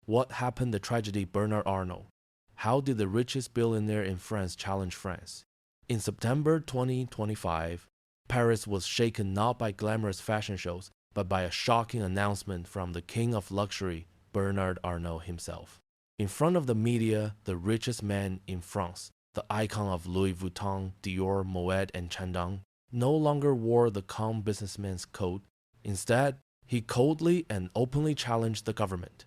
What happened to tragedy Bernard Arnault? How did the richest billionaire in France challenge France? In September 2025, Paris was shaken not by glamorous fashion shows, but by a shocking announcement from the king of luxury, Bernard Arnault himself. In front of the media, the richest man in France, the icon of Louis Vuitton, Dior, Moet, and Chandon, no longer wore the calm businessman's coat. Instead, he coldly and openly challenged the government.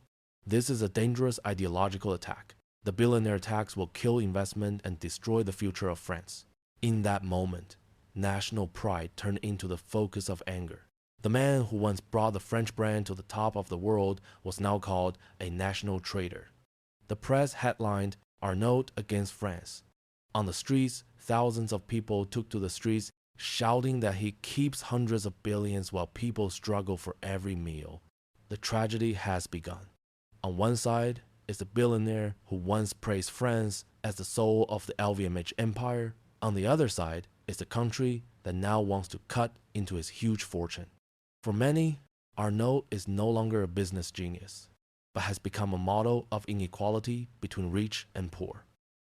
This is a dangerous ideological attack. The billionaire tax will kill investment and destroy the future of France. In that moment, national pride turned into the focus of anger. The man who once brought the French brand to the top of the world was now called a national traitor. The press headlined, "Arnault against France." On the streets, thousands of people took to the streets shouting that he keeps hundreds of billions while people struggle for every meal. The tragedy has begun. On one side is the billionaire who once praised France as the soul of the LVMH empire. On the other side is the country that now wants to cut into his huge fortune. For many, Arnault is no longer a business genius, but has become a model of inequality between rich and poor.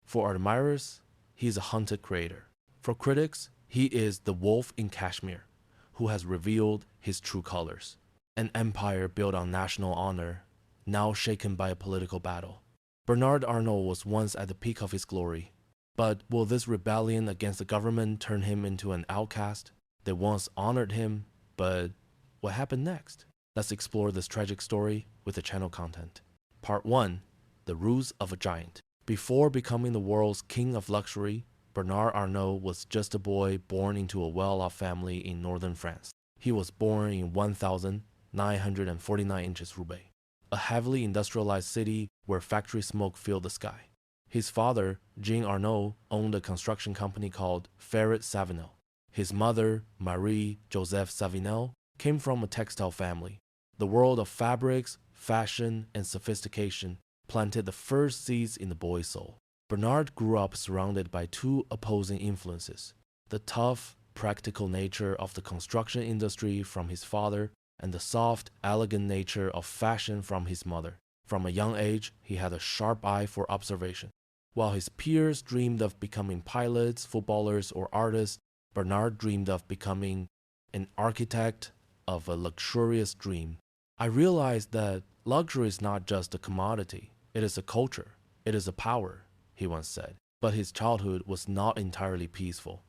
For admirers, he is a hunted creator. For critics, he is the wolf in cashmere, who has revealed his true colors. An empire built on national honor, now shaken by a political battle. Bernard Arnault was once at the peak of his glory, but will this rebellion against the government turn him into an outcast? They once honored him, but what happened next? Let's explore this tragic story with the channel content. Part 1. The Ruse of a Giant. Before becoming the world's king of luxury, Bernard Arnault was just a boy born into a well-off family in northern France. He was born in 1949 Roubaix, a heavily industrialized city where factory smoke filled the sky. His father, Jean Arnault, owned a construction company called Ferret Savinel. His mother, Marie Joseph Savinel, came from a textile family. The world of fabrics, fashion, and sophistication planted the first seeds in the boy's soul. Bernard grew up surrounded by two opposing influences: the tough, practical nature of the construction industry from his father, and the soft, elegant nature of fashion from his mother. From a young age, he had a sharp eye for observation. While his peers dreamed of becoming pilots, footballers, or artists, Bernard dreamed of becoming an architect of a luxurious dream. I realized that luxury is not just a commodity, it is a culture, it is a power, he once said. But his childhood was not entirely peaceful.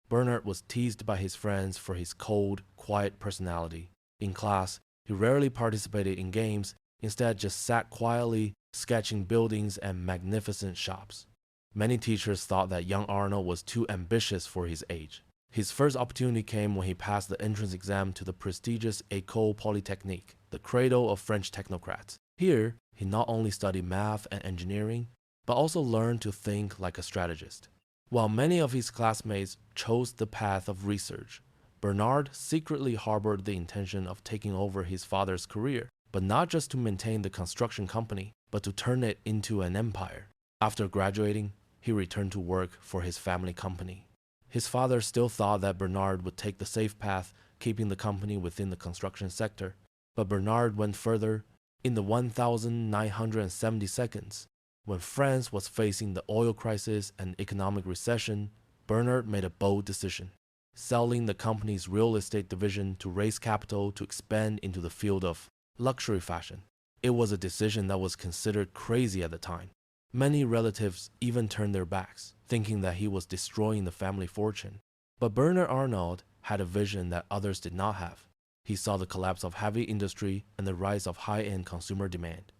Bernard was teased by his friends for his cold, quiet personality. In class, he rarely participated in games, instead just sat quietly, sketching buildings and magnificent shops. Many teachers thought that young Arnault was too ambitious for his age. His first opportunity came when he passed the entrance exam to the prestigious École Polytechnique, the cradle of French technocrats. Here, he not only studied math and engineering, but also learned to think like a strategist. While many of his classmates chose the path of research, Bernard secretly harbored the intention of taking over his father's career, but not just to maintain the construction company, but to turn it into an empire. After graduating, he returned to work for his family company. His father still thought that Bernard would take the safe path, keeping the company within the construction sector. But Bernard went further. In the 1970 seconds, when France was facing the oil crisis and economic recession, Bernard made a bold decision, selling the company's real estate division to raise capital to expand into the field of luxury fashion. It was a decision that was considered crazy at the time. Many relatives even turned their backs, thinking that he was destroying the family fortune. But Bernard Arnault had a vision that others did not have. He saw the collapse of heavy industry and the rise of high-end consumer demand.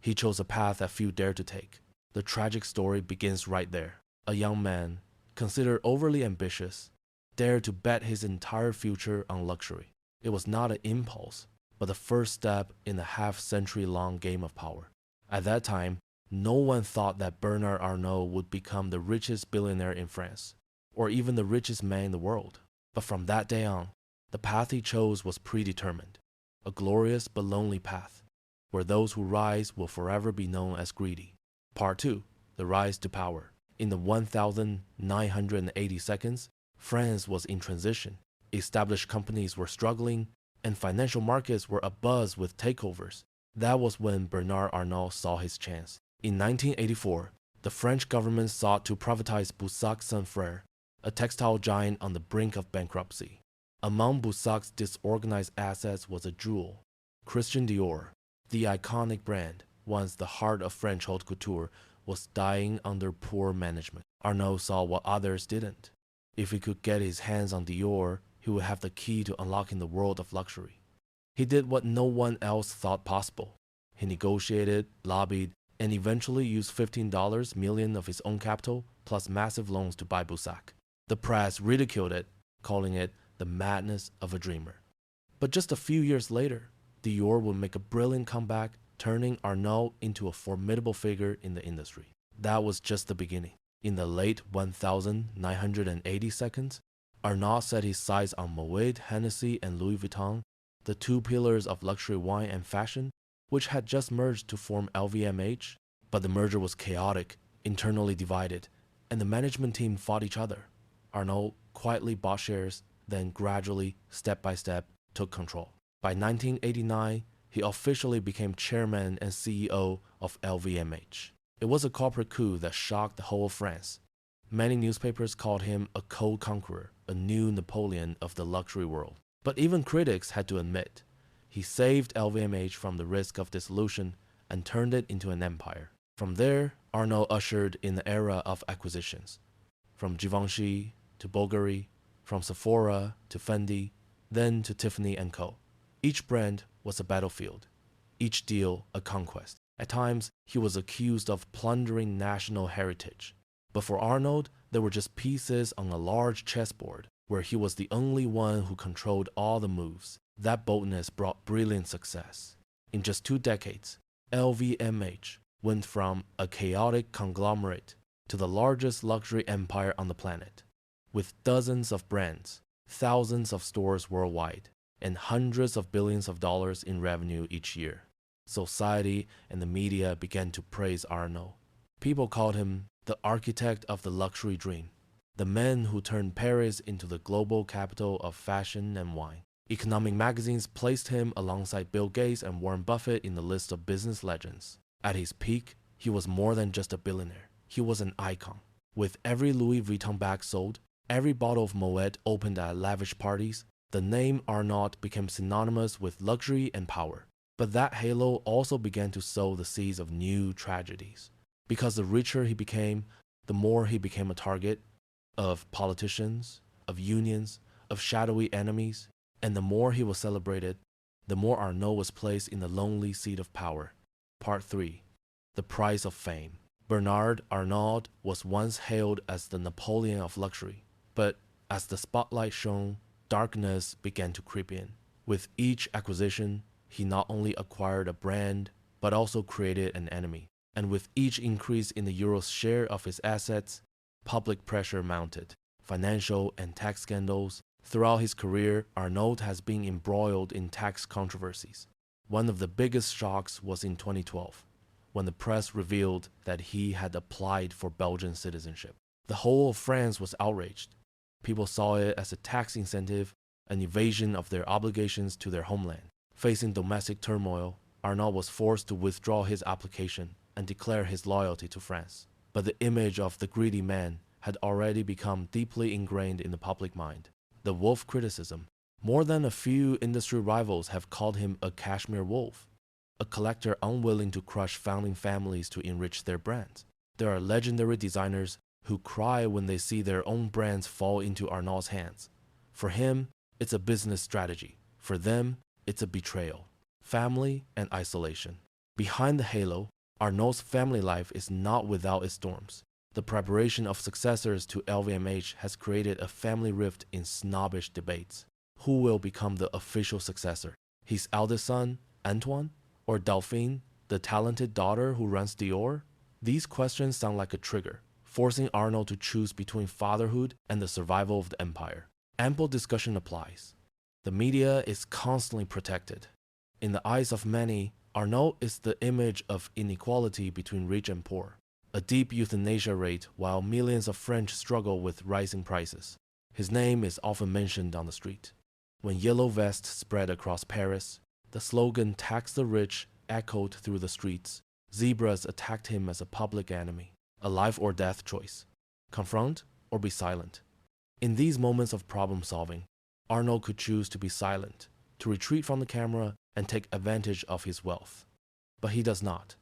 He chose a path that few dared to take. The tragic story begins right there. A young man, considered overly ambitious, dared to bet his entire future on luxury. It was not an impulse, but the first step in a half-century-long game of power. At that time, no one thought that Bernard Arnault would become the richest billionaire in France, or even the richest man in the world. But from that day on, the path he chose was predetermined, a glorious but lonely path, where those who rise will forever be known as greedy. Part 2. The Rise to Power. In the 1980 seconds, France was in transition. Established companies were struggling, and financial markets were abuzz with takeovers. That was when Bernard Arnault saw his chance. In 1984, the French government sought to privatize Boussac Saint-Frère, a textile giant on the brink of bankruptcy. Among Boussac's disorganized assets was a jewel, Christian Dior. The iconic brand, once the heart of French haute couture, was dying under poor management. Arnault saw what others didn't. If he could get his hands on Dior, he would have the key to unlocking the world of luxury. He did what no one else thought possible. He negotiated, lobbied, and eventually used $15 million of his own capital plus massive loans to buy Boussac. The press ridiculed it, calling it the madness of a dreamer. But just a few years later, Dior would make a brilliant comeback, turning Arnault into a formidable figure in the industry. That was just the beginning. In the late 1980s, Arnault set his sights on Moet, Hennessy, and Louis Vuitton, the two pillars of luxury wine and fashion, which had just merged to form LVMH. But the merger was chaotic, internally divided, and the management team fought each other. Arnault quietly bought shares, then gradually, step by step, took control. By 1989, he officially became chairman and CEO of LVMH. It was a corporate coup that shocked the whole of France. Many newspapers called him a cold conqueror, a new Napoleon of the luxury world. But even critics had to admit, he saved LVMH from the risk of dissolution and turned it into an empire. From there, Arnault ushered in the era of acquisitions. From Givenchy to Bulgari, from Sephora to Fendi, then to Tiffany & Co. Each brand was a battlefield, each deal a conquest. At times, he was accused of plundering national heritage. But for Arnault, there were just pieces on a large chessboard, where he was the only one who controlled all the moves. That boldness brought brilliant success. In just 2 decades, LVMH went from a chaotic conglomerate to the largest luxury empire on the planet, with dozens of brands, thousands of stores worldwide, and hundreds of billions of dollars in revenue each year. Society and the media began to praise Arnault. People called him the architect of the luxury dream, the man who turned Paris into the global capital of fashion and wine. Economic magazines placed him alongside Bill Gates and Warren Buffett in the list of business legends. At his peak, he was more than just a billionaire. He was an icon. With every Louis Vuitton bag sold, every bottle of Moet opened at lavish parties, the name Arnault became synonymous with luxury and power. But that halo also began to sow the seeds of new tragedies. Because the richer he became, the more he became a target of politicians, of unions, of shadowy enemies, and the more he was celebrated, the more Arnault was placed in the lonely seat of power. Part 3. The Price of Fame. Bernard Arnault was once hailed as the Napoleon of luxury, but as the spotlight shone, darkness began to creep in. With each acquisition, he not only acquired a brand, but also created an enemy. And with each increase in the euro's share of his assets, public pressure mounted. Financial and tax scandals. Throughout his career, Arnault has been embroiled in tax controversies. One of the biggest shocks was in 2012, when the press revealed that he had applied for Belgian citizenship. The whole of France was outraged. People saw it as a tax incentive, an evasion of their obligations to their homeland. Facing domestic turmoil, Arnault was forced to withdraw his application and declare his loyalty to France. But the image of the greedy man had already become deeply ingrained in the public mind. The wolf criticism. More than a few industry rivals have called him a cashmere wolf, a collector unwilling to crush founding families to enrich their brands. There are legendary designers who cry when they see their own brands fall into Arnault's hands. For him, it's a business strategy. For them, it's a betrayal, family, and isolation. Behind the halo, Arnault's family life is not without its storms. The preparation of successors to LVMH has created a family rift in snobbish debates. Who will become the official successor? His eldest son, Antoine? Or Delphine, the talented daughter who runs Dior? These questions sound like a trigger, forcing Arnault to choose between fatherhood and the survival of the empire. Ample discussion applies. The media is constantly protected. In the eyes of many, Arnault is the image of inequality between rich and poor, a deep euthanasia rate while millions of French struggle with rising prices. His name is often mentioned on the street. When yellow vests spread across Paris, the slogan "Tax the rich echoed through the streets. Zebras attacked him as a public enemy, a life or death choice. Confront or be silent. In these moments of problem solving, Arnault could choose to be silent, to retreat from the camera and take advantage of his wealth. But he does not.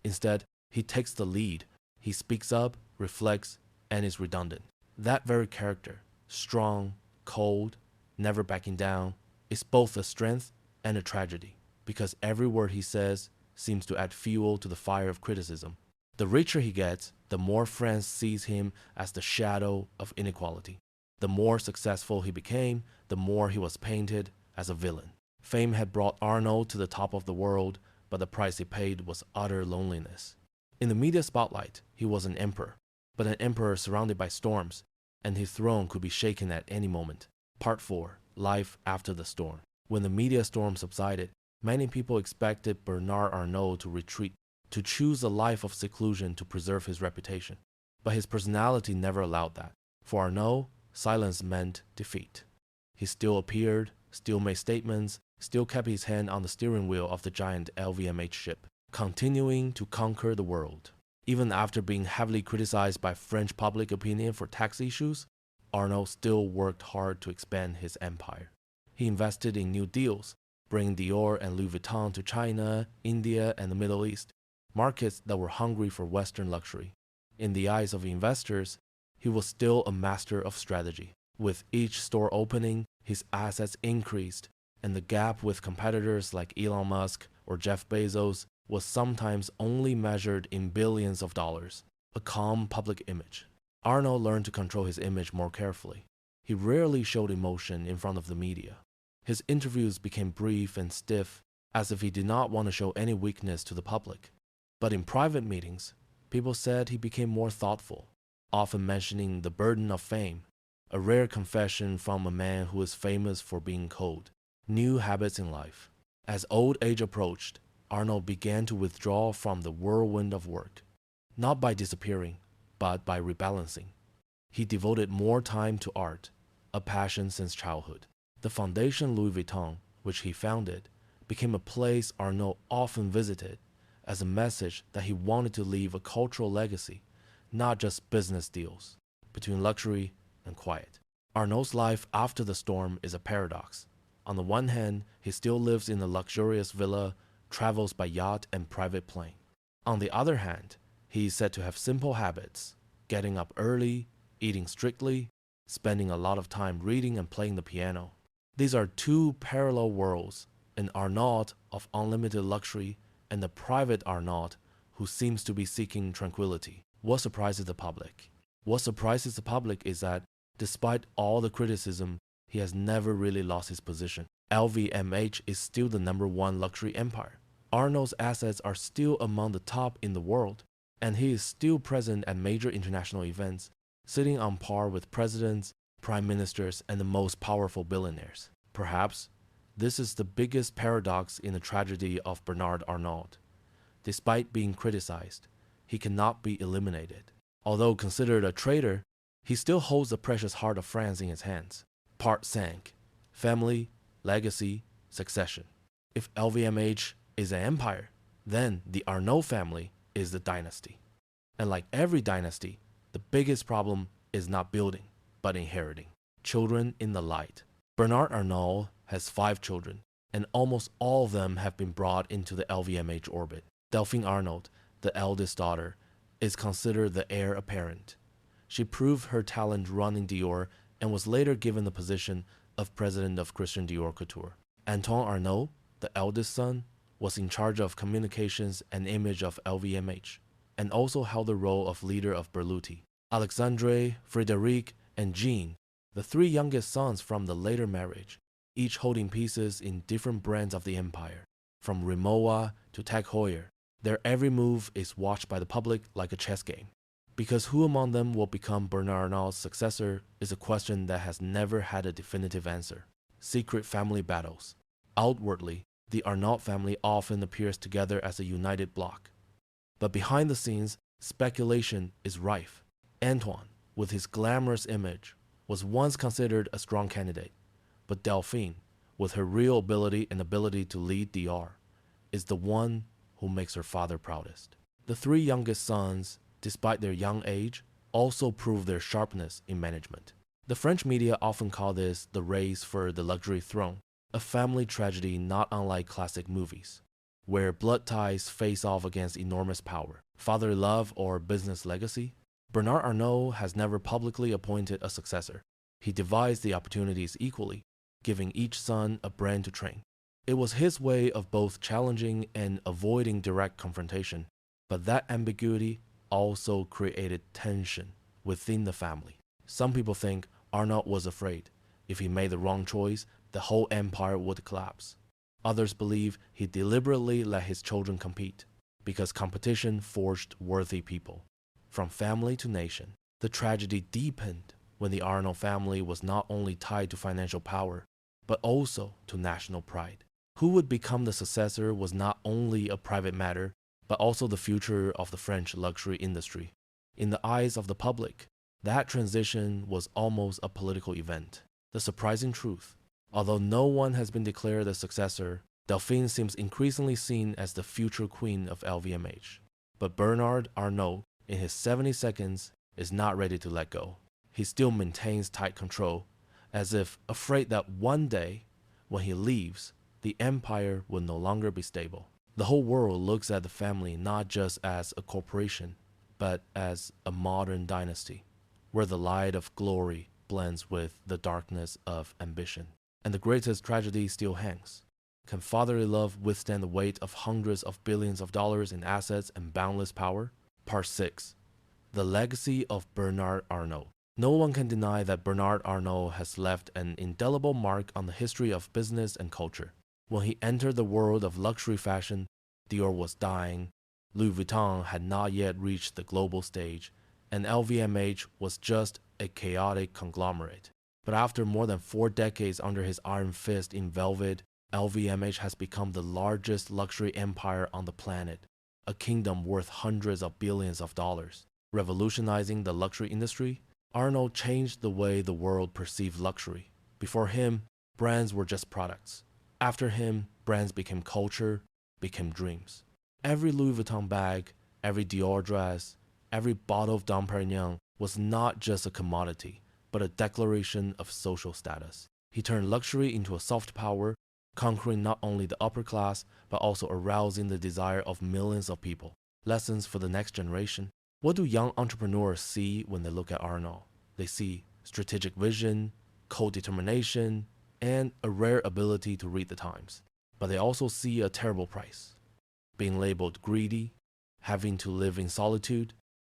Instead, he takes the lead. He speaks up, reflects, and is redundant. That very character, strong, cold, never backing down, is both a strength and a tragedy, because every word he says seems to add fuel to the fire of criticism. The richer he gets, the more France sees him as the shadow of inequality. The more successful he became, the more he was painted as a villain. Fame had brought Arnault to the top of the world, but the price he paid was utter loneliness. In the media spotlight, he was an emperor, but an emperor surrounded by storms, and his throne could be shaken at any moment. Part 4. Life after the storm. When the media storm subsided, many people expected Bernard Arnault to retreat, to choose a life of seclusion to preserve his reputation. But his personality never allowed that. For Arnault, silence meant defeat. He still appeared, still made statements, still kept his hand on the steering wheel of the giant LVMH ship, continuing to conquer the world. Even after being heavily criticized by French public opinion for tax issues, Arnault still worked hard to expand his empire. He invested in new deals, bringing Dior and Louis Vuitton to China, India, and the Middle East, markets that were hungry for Western luxury. In the eyes of investors, he was still a master of strategy. With each store opening, his assets increased, and the gap with competitors like Elon Musk or Jeff Bezos was sometimes only measured in billions of dollars. A calm public image. Arnault learned to control his image more carefully. He rarely showed emotion in front of the media. His interviews became brief and stiff, as if he did not want to show any weakness to the public. But in private meetings, people said he became more thoughtful, often mentioning the burden of fame, a rare confession from a man who is famous for being cold. New habits in life. As old age approached, Arnault began to withdraw from the whirlwind of work, not by disappearing, but by rebalancing. He devoted more time to art, a passion since childhood. The foundation Louis Vuitton, which he founded, became a place Arnault often visited as a message that he wanted to leave a cultural legacy, not just business deals, between luxury and quiet. Arnault's life after the storm is a paradox. On the one hand, he still lives in a luxurious villa, travels by yacht and private plane. On the other hand, he is said to have simple habits, getting up early, eating strictly, spending a lot of time reading and playing the piano. These are two parallel worlds, an Arnault of unlimited luxury and the private Arnault who seems to be seeking tranquility. What surprises the public? What surprises the public is that, despite all the criticism, he has never really lost his position. LVMH is still the #1 luxury empire. Arnault's assets are still among the top in the world, and he is still present at major international events, sitting on par with presidents, prime ministers, and the most powerful billionaires. Perhaps this is the biggest paradox in the tragedy of Bernard Arnault. Despite being criticized, he cannot be eliminated. Although considered a traitor, he still holds the precious heart of France in his hands. Part 5. Family, legacy, succession. If LVMH is an empire, then the Arnault family is the dynasty. And like every dynasty, the biggest problem is not building, but inheriting. Children in the light. Bernard Arnault has 5 children, and almost all of them have been brought into the LVMH orbit. Delphine Arnault, the eldest daughter, is considered the heir apparent. She proved her talent running Dior and was later given the position of president of Christian Dior Couture. Antoine Arnault, the eldest son, was in charge of communications and image of LVMH, and also held the role of leader of Berluti. Alexandre, Frédéric, and Jean, the 3 youngest sons from the later marriage, each holding pieces in different brands of the empire, from Rimowa to Tag Heuer. Their every move is watched by the public like a chess game. Because who among them will become Bernard Arnault's successor is a question that has never had a definitive answer. Secret family battles. Outwardly, the Arnault family often appears together as a united bloc. But behind the scenes, speculation is rife. Antoine, with his glamorous image, was once considered a strong candidate. But Delphine, with her real ability and ability to lead Dior, is the one who makes her father proudest. The three youngest sons, despite their young age, also prove their sharpness in management. The French media often call this the race for the luxury throne, a family tragedy not unlike classic movies, where blood ties face off against enormous power, fatherly love or business legacy. Bernard Arnault has never publicly appointed a successor. He divides the opportunities equally, giving each son a brand to train. It was his way of both challenging and avoiding direct confrontation, but that ambiguity also created tension within the family. Some people think Arnault was afraid if he made the wrong choice, the whole empire would collapse. Others believe he deliberately let his children compete, because competition forged worthy people. From family to nation, the tragedy deepened when the Arnault family was not only tied to financial power, but also to national pride. Who would become the successor was not only a private matter, but also the future of the French luxury industry. In the eyes of the public, that transition was almost a political event. The surprising truth, although no one has been declared the successor, Delphine seems increasingly seen as the future queen of LVMH. But Bernard Arnault, in his 70 seconds, is not ready to let go. He still maintains tight control, as if afraid that one day, when he leaves, the empire will no longer be stable. The whole world looks at the family not just as a corporation, but as a modern dynasty, where the light of glory blends with the darkness of ambition. And the greatest tragedy still hangs. Can fatherly love withstand the weight of hundreds of billions of dollars in assets and boundless power? Part 6. The legacy of Bernard Arnault. No one can deny that Bernard Arnault has left an indelible mark on the history of business and culture. When he entered the world of luxury fashion, Dior was dying, Louis Vuitton had not yet reached the global stage, and LVMH was just a chaotic conglomerate. But after more than 4 decades under his iron fist in velvet, LVMH has become the largest luxury empire on the planet, a kingdom worth hundreds of billions of dollars. Revolutionizing the luxury industry, Arnault changed the way the world perceived luxury. Before him, brands were just products. After him, brands became culture, became dreams. Every Louis Vuitton bag, every Dior dress, every bottle of Dom Perignon was not just a commodity, but a declaration of social status. He turned luxury into a soft power, conquering not only the upper class, but also arousing the desire of millions of people. Lessons for the next generation. What do young entrepreneurs see when they look at Arnault? They see strategic vision, cold determination, and a rare ability to read the times. But they also see a terrible price. Being labeled greedy, having to live in solitude,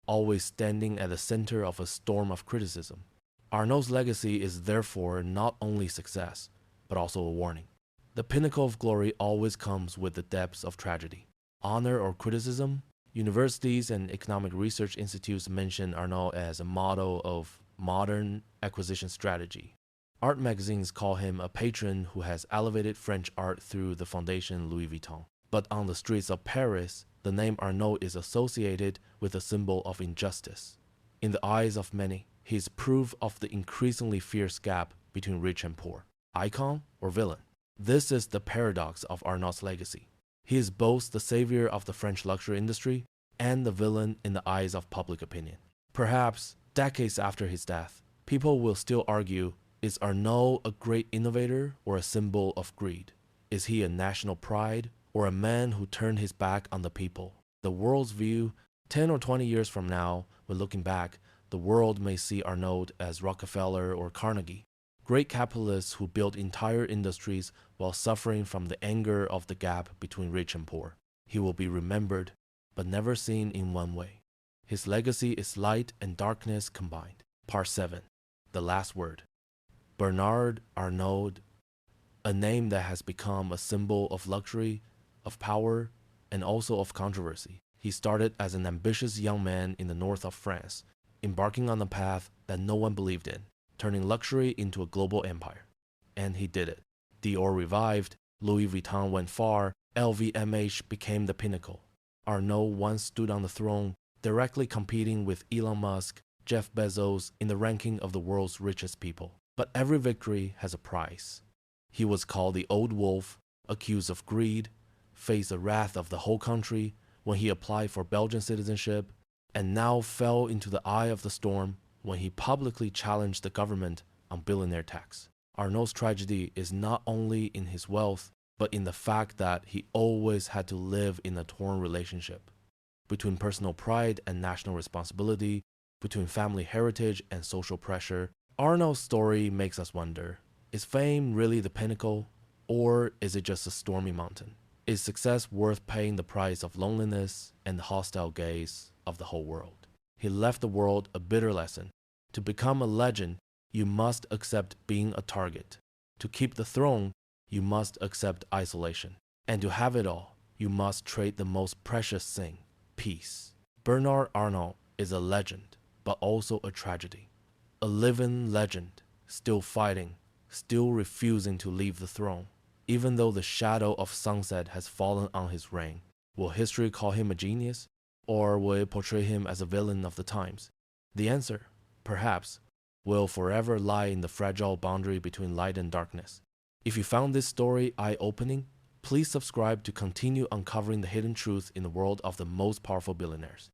always standing at the center of a storm of criticism. Arnault's legacy is therefore not only success, but also a warning. The pinnacle of glory always comes with the depths of tragedy. Honor or criticism? Universities and economic research institutes mention Arnault as a model of modern acquisition strategy. Art magazines call him a patron who has elevated French art through the foundation Louis Vuitton. But on the streets of Paris, the name Arnault is associated with a symbol of injustice. In the eyes of many, he is proof of the increasingly fierce gap between rich and poor. Icon or villain? This is the paradox of Arnault's legacy. He is both the savior of the French luxury industry and the villain in the eyes of public opinion. Perhaps decades after his death, people will still argue, is Arnault a great innovator or a symbol of greed? Is he a national pride or a man who turned his back on the people? The world's view, 10 or 20 years from now, when looking back, the world may see Arnault as Rockefeller or Carnegie, great capitalists who built entire industries while suffering from the anger of the gap between rich and poor. He will be remembered, but never seen in one way. His legacy is light and darkness combined. Part 7. The last word. Bernard Arnault, a name that has become a symbol of luxury, of power, and also of controversy. He started as an ambitious young man in the north of France, embarking on a path that no one believed in, turning luxury into a global empire. And he did it. Dior revived, Louis Vuitton went far, LVMH became the pinnacle. Arnault once stood on the throne, directly competing with Elon Musk, Jeff Bezos in the ranking of the world's richest people. But every victory has a price. He was called the Old Wolf, accused of greed, faced the wrath of the whole country when he applied for Belgian citizenship, and now fell into the eye of the storm when he publicly challenged the government on billionaire tax. Arnault's tragedy is not only in his wealth, but in the fact that he always had to live in a torn relationship between personal pride and national responsibility, between family heritage and social pressure. Arnault's story makes us wonder, is fame really the pinnacle, or is it just a stormy mountain? Is success worth paying the price of loneliness and the hostile gaze of the whole world? He left the world a bitter lesson. To become a legend, you must accept being a target. To keep the throne, you must accept isolation. And to have it all, you must trade the most precious thing, peace. Bernard Arnault is a legend, but also a tragedy. A living legend, still fighting, still refusing to leave the throne, even though the shadow of sunset has fallen on his reign. Will history call him a genius, or will it portray him as a villain of the times? The answer, perhaps, will forever lie in the fragile boundary between light and darkness. If you found this story eye-opening, please subscribe to continue uncovering the hidden truth in the world of the most powerful billionaires.